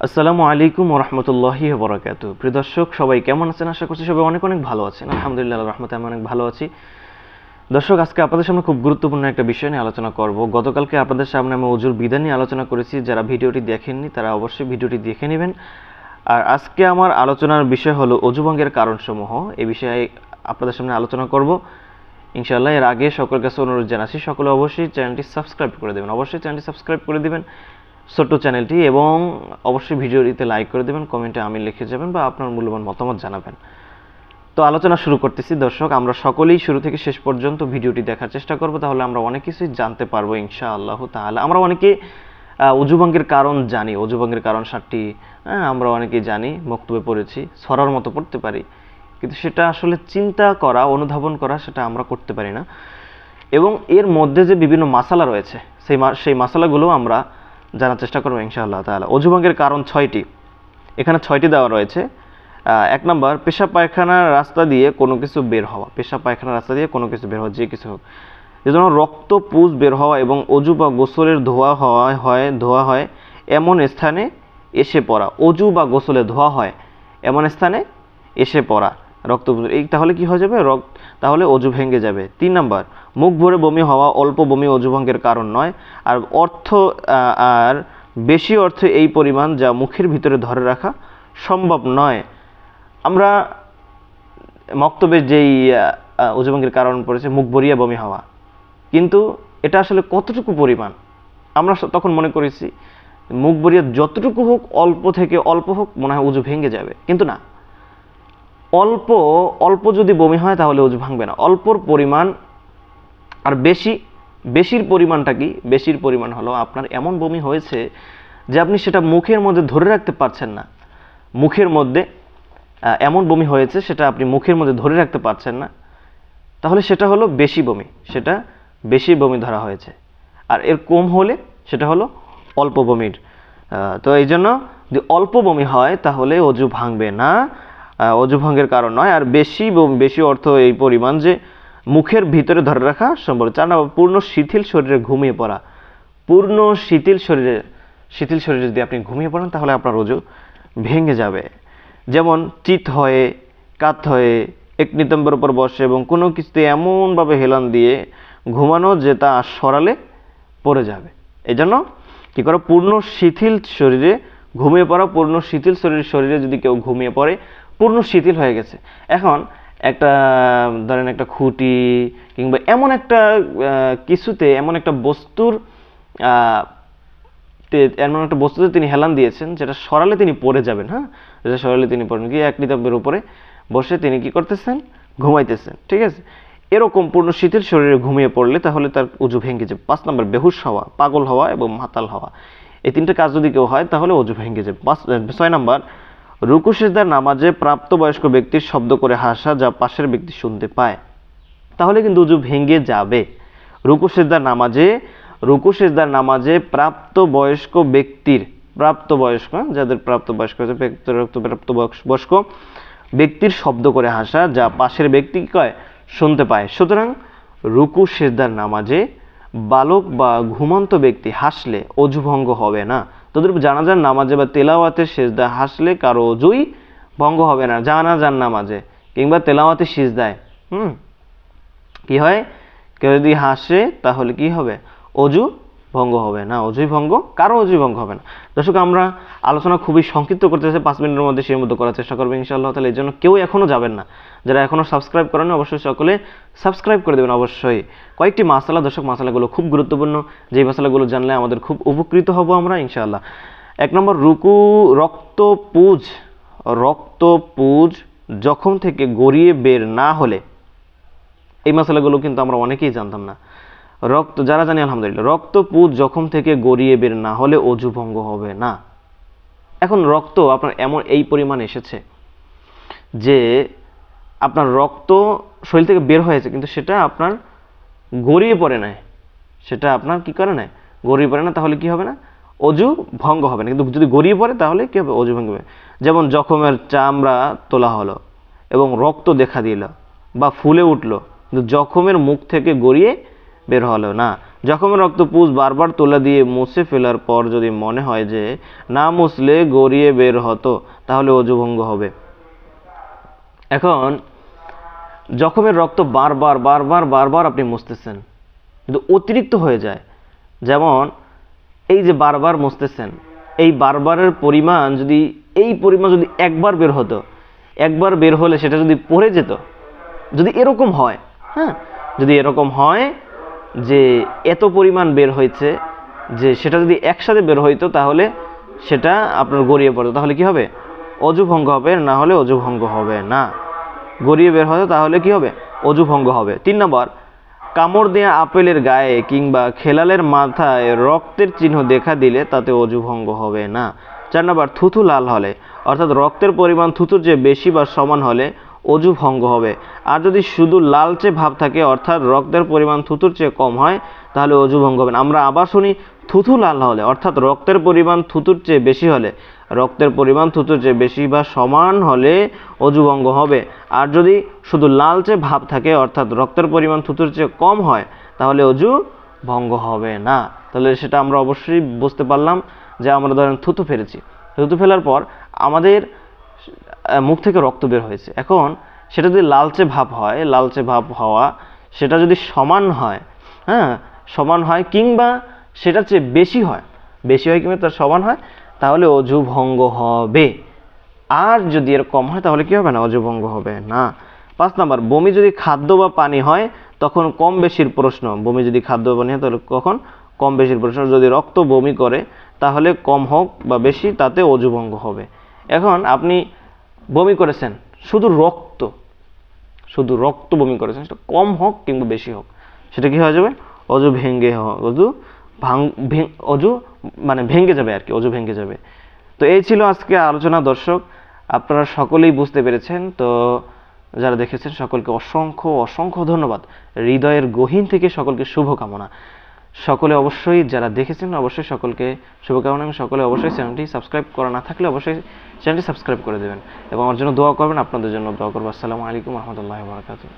আসসালামু আলাইকুম ওয়া রাহমাতুল্লাহি ওয়া বারাকাতুহু। প্রিয় দর্শক, সবাই কেমন আছেন? আশা করছি সবাই অনেক অনেক ভালো আছেন। আলহামদুলিল্লাহ, আল্লাহর রহমতে আমি অনেক ভালো আছি। দর্শক, আজকে আপনাদের সামনে খুব গুরুত্বপূর্ণ একটা বিষয় নিয়ে আলোচনা করব। গতকালকে আপনাদের সামনে আমি ওযুর বিধান নিয়ে আলোচনা করেছি। যারা ভিডিওটি দেখেননি তারা অবশ্যই ভিডিওটি দেখে নেবেন। আর আজকে আমার আলোচনার বিষয় হলো ওযু ভঙ্গের কারণসমূহ। এই বিষয়ে আপনাদের সামনে আলোচনা করব ইনশাআল্লাহ। এর আগে সকলের কাছে অনুরোধ জানাচ্ছি, সকলে অবশ্যই চ্যানেলটি সাবস্ক্রাইব করে দেবেন। অবশ্যই চ্যানেলটি সাবস্ক্রাইব করে দিবেন, ছোট্ট চ্যানেলটি, এবং অবশ্যই ভিডিওটিতে লাইক করে দেবেন, কমেন্টে আমি লিখে যাবেন বা আপনার মূল্যবান মতামত জানাবেন। তো আলোচনা শুরু করতেছি। দর্শক, আমরা সকলেই শুরু থেকে শেষ পর্যন্ত ভিডিওটি দেখার চেষ্টা করব, তাহলে আমরা অনেক কিছুই জানতে পারবো ইনশাআল্লাহ তাআলা। আমরা অনেকে ওযু ভঙ্গের কারণ জানি, ওযু ভঙ্গের কারণ 7টি আমরা অনেকেই জানি, মক্তবে পড়েছি, ছড়ার মতো পড়তে পারি, কিন্তু সেটা আসলে চিন্তা করা, অনুধাবন করা সেটা আমরা করতে পারি না। এবং এর মধ্যে যে বিভিন্ন মাসালা রয়েছে সেই মাসালাগুলো আমরা জানার চেষ্টা করবো ইনশাআল্লাহ তাআলা। ওযু ভঙ্গের কারণ 6টি, এখানে 6টি দেওয়া রয়েছে। 1 নম্বর, পেশাব পায়খানার রাস্তা দিয়ে কোনো কিছু বের হওয়া। পেশাব পায়খানার রাস্তা দিয়ে কোনো কিছু বের হওয়া, যে কিছু হোক, যেমন রক্ত, পুজ বের হওয়া এবং ওযু বা গোসলের ধোয়া হয় এমন স্থানে এসে পড়া। ওযু বা গোসলে ধোয়া হয় এমন স্থানে এসে পড়া, রক্ত, এই তাহলে কি হয়ে যাবে? তাহলে ওযু ভেঙে যাবে। 3 নম্বর, মুখ ভরে বমি হওয়া। অল্প বমি ওযু ভঙ্গের কারণ নয়, আর বেশি অর্থ এই পরিমাণ যা মুখের ভিতরে ধরে রাখা সম্ভব নয়। আমরা মক্তবের যেই ওযু ভঙ্গের কারণ পড়েছে মুখ ভরিয়া বমি হওয়া, কিন্তু এটা আসলে কতটুকু পরিমাণ? আমরা তখন মনে করেছি মুখ ভরিয়া যতটুকু হোক, অল্প থেকে অল্প হোক, মনে হয় ওযু ভেঙে যাবে, কিন্তু না। অল্প যদি বমি হয় তাহলে ওযু ভাঙবে না, অল্পর পরিমাণ। আর বেশির পরিমাণটা কি? বেশির পরিমাণ হলো আপনার এমন বমি হয়েছে যে আপনি সেটা মুখের মধ্যে ধরে রাখতে পারছেন না। মুখের মধ্যে এমন বমি হয়েছে সেটা আপনি মুখের মধ্যে ধরে রাখতে পারছেন না, তাহলে সেটা হলো বেশি বমি, সেটা বেশি বমি ধরা হয়েছে। আর এর কম হলে সেটা হলো অল্প বমির। তো এই জন্য যদি অল্প বমি হয় তাহলে ওযু ভাঙবে না, ওযু ভঙ্গের কারণ নয়। আর বেশি অর্থ এই পরিমাণ যে মুখের ভিতরে ধরে রাখা সম্ভব। 4 নম্বর, পূর্ণ শিথিল শরীরে ঘুমিয়ে পড়া। পূর্ণ শিথিল শরীরে যদি আপনি ঘুমিয়ে পড়েন তাহলে আপনার ওযু ভেঙে যাবে। যেমন চিত হয়ে, কাত হয়ে, এক নিতম্বের উপর বসে এবং কোনো কিছুতে এমনভাবে হেলান দিয়ে ঘুমানো যে তা সরালে পড়ে যাবে। এই জন্য কী করো? পূর্ণ শিথিল শরীরে ঘুমিয়ে পড়া। পূর্ণ শিথিল শরীরে যদি কেউ ঘুমিয়ে পড়ে, পূর্ণ শিথিল হয়ে গেছে। এখন ধরেন একটা খুঁটি কিংবা এমন একটা কিছুতে, এমন একটা বস্তুতে তিনি হেলান দিয়েছেন যেটা সরালে তিনি পড়ে যাবেন। যেটা সরালে তিনি পড়েন, গিয়ে এক নিতম্বের উপরে বসে তিনি কি করতেছেন? ঘুমাইতেছেন। ঠিক আছে? এরকম পূর্ণ শিথিল শরীরে ঘুমিয়ে পড়লে তাহলে তার ওযু ভেঙে যাবে। 5 নম্বর, বেহুশ হওয়া, পাগল হওয়া এবং মাতাল হওয়া। এই 3টে কাজ যদি কেউ হয় তাহলে ওযু ভেঙে যাবে। 6 নম্বর, রুকু সিজদার নামাজে প্রাপ্তবয়স্ক ব্যক্তির শব্দ করে হাসা যা পাশের ব্যক্তি শুনতে পায়, তাহলে কিন্তু ওযু ভেঙে যাবে। রুকু সিজদার নামাজে প্রাপ্তবয়স্ক যাদের প্রাপ্তবয়স্ক ব্যক্তির শব্দ করে হাসা যা পাশের ব্যক্তি কি কয়? শুনতে পায়। সুতরাং রুকু সিজদার নামাজে বালক বা ঘুমন্ত ব্যক্তি হাসলে ওযু ভঙ্গ হবে না। তোদের জানাজার নামাজে বা তেলাওয়াতের সিজদা হাসলে কারো ওযুই ভঙ্গ হবে না। জানাজার নামাজে কিংবা তেলাওয়াতের সিজদায় কি হয়? কেউ যদি হাসে তাহলে কি হবে? ওযু ভঙ্গ হবে না, কারো ওযুই ভঙ্গ হবে না। দর্শক, আমরা আলোচনা খুবই সংক্ষিপ্ত করতেছি, 5 মিনিটের মধ্যে সীমাবদ্ধ করার চেষ্টা করবো ইনশাআল্লাহ তাহলে। এই জন্য কেউ এখনো যাবেন না, যারা এখনো সাবস্ক্রাইব করেন অবশ্যই সকলে সাবস্ক্রাইব করে দেবেন অবশ্যই। কয়েকটি মাসালা, দর্শক, মাসালাগুলো খুব গুরুত্বপূর্ণ, যেই মাসালাগুলো জানলে আমাদের খুব উপকৃত হব আমরা ইনশাআল্লাহ। 1 নম্বর, রক্তপুজ জখম থেকে গড়িয়ে বের না হলে, এই মাসালাগুলো কিন্তু আমরা অনেকেই জানতাম না। যারা জানি আলহামদুলিল্লাহ। রক্তপুজ জখম থেকে গড়িয়ে বের না হলে ওযু ভঙ্গ হবে না। এখন রক্ত আপনার এমন এই পরিমাণ এসেছে যে আপনার রক্ত শরীর থেকে বের হয়েছে, কিন্তু সেটা আপনার গড়িয়ে পড়ে নাই, সেটা আপনার কি করে নাই? গড়িয়ে পড়ে না, তাহলে কি হবে না? ওযু ভঙ্গ হবে না। কিন্তু যদি গড়িয়ে পড়ে তাহলে কি হবে? ওযু ভঙ্গ হবে। যেমন জখমের চামড়া তোলা হলো এবং রক্ত দেখা দিল বা ফুলে উঠলো, কিন্তু জখমের মুখ থেকে গড়িয়ে বের হলো না, জখমের রক্তপুঁজ বারবার তুলা দিয়ে মুছে ফেলার পর যদি মনে হয় যে না মুছলে গড়িয়ে বের হতো, তাহলে অজু ভঙ্গ হবে। এখন জখমের রক্ত বারবার বারবার বারবার আপনি মুছতেছেন, কিন্তু অতিরিক্ত হয়ে যায়, যেমন এই যে বারবার মুছতেছেন, এই বারবারের পরিমাণ যদি একবার বের হতো, একবার বের হলে সেটা যদি পড়ে যেত, যদি এরকম হয়, হ্যাঁ, যদি এরকম হয় যে এত পরিমাণ বের হয়েছে যে সেটা যদি একসাথে বের হইতো তাহলে সেটা আপনার গড়িয়ে পড়তো, তাহলে কি হবে? অজু ভঙ্গ হবে, না হলে অজু ভঙ্গ হবে না। গড়িয়ে বের হতো তাহলে কি হবে? অজু ভঙ্গ হবে। 3 নম্বর, কামড় দেয়া আপেলের গায়ে কিংবা খেলালের মাথায় রক্তের চিহ্ন দেখা দিলে তাতে অজু ভঙ্গ হবে না। 4 নম্বর, থুথু লাল হলে, অর্থাৎ রক্তের পরিমাণ থুথুর চেয়ে বেশি বা সমান হলে অজু ভঙ্গ হবে। আর যদি শুধু লালচে ভাব থাকে, অর্থাৎ রক্তের পরিমাণ থুথুর চেয়ে কম হয়, তাহলে অজু ভঙ্গ হবে না। আমরা আবার শুনি, থুথু লাল হলে, অর্থাৎ রক্তের পরিমাণ থুথুর চেয়ে বেশি হলে, রক্তের পরিমাণ থুথুর চেয়ে বেশি বা সমান হলে অজু ভঙ্গ হবে। আর যদি শুধু লালচে ভাব থাকে, অর্থাৎ রক্তের পরিমাণ থুথুর চেয়ে কম হয়, তাহলে অজু ভঙ্গ হবে না। তাহলে সেটা আমরা অবশ্যই বুঝতে পারলাম যে আমরা ধরেন থুতু ফেলেছি, থুতু ফেলার পর আমাদের মুখ থেকে রক্ত বের হয়েছে। এখন সেটা যদি লালচে ভাব হয়, লালচে ভাব হওয়া সেটা যদি সমান হয়, হ্যাঁ, সমান হয় কিংবা সেটার চেয়ে বেশি হয়, কিংবা তার সমান হয়, তাহলে অজু ভঙ্গ হবে। আর যদি এর কম হয় তাহলে কি হবে না? অজু ভঙ্গ হবে না। 5 নম্বর, বমি যদি খাদ্য বা পানি হয় তখন কম বেশির প্রশ্ন। বমি যদি খাদ্য বা পানি হয় তাহলে কখন? কম বেশির প্রশ্ন। যদি রক্ত বমি করে তাহলে কম হোক বা বেশি, তাতে অজু ভঙ্গ হবে। এখন আপনি বমি করেছেন, শুধু রক্ত বমি করেছেন, সেটা কম হোক কিংবা বেশি হোক, সেটা কি হয়ে যাবে? অজু ভেঙে যাবে আর কি, অজু ভেঙে যাবে। তো এই ছিল আজকে আলোচনা। দর্শক, আপনারা সকলেই বুঝতে পেরেছেন। তো যারা দেখেছেন সকলকে অসংখ্য অসংখ্য ধন্যবাদ। হৃদয়ের গহীন থেকে সকলকে শুভকামনা। সকলে অবশ্যই যারা দেখেছেন অবশ্যই সকলকে শুভকামনা। সকলে অবশ্যই চ্যানেলটি সাবস্ক্রাইব করা না থাকলে অবশ্যই চ্যানেলটি সাবস্ক্রাইব করে দেবেন এবং আমার জন্য দোয়া করবেন, আপনাদের জন্য দোয়া করবো। আসসালামু আলাইকুম রহমতুল্লাহি ওয়া বারাকাতুহু।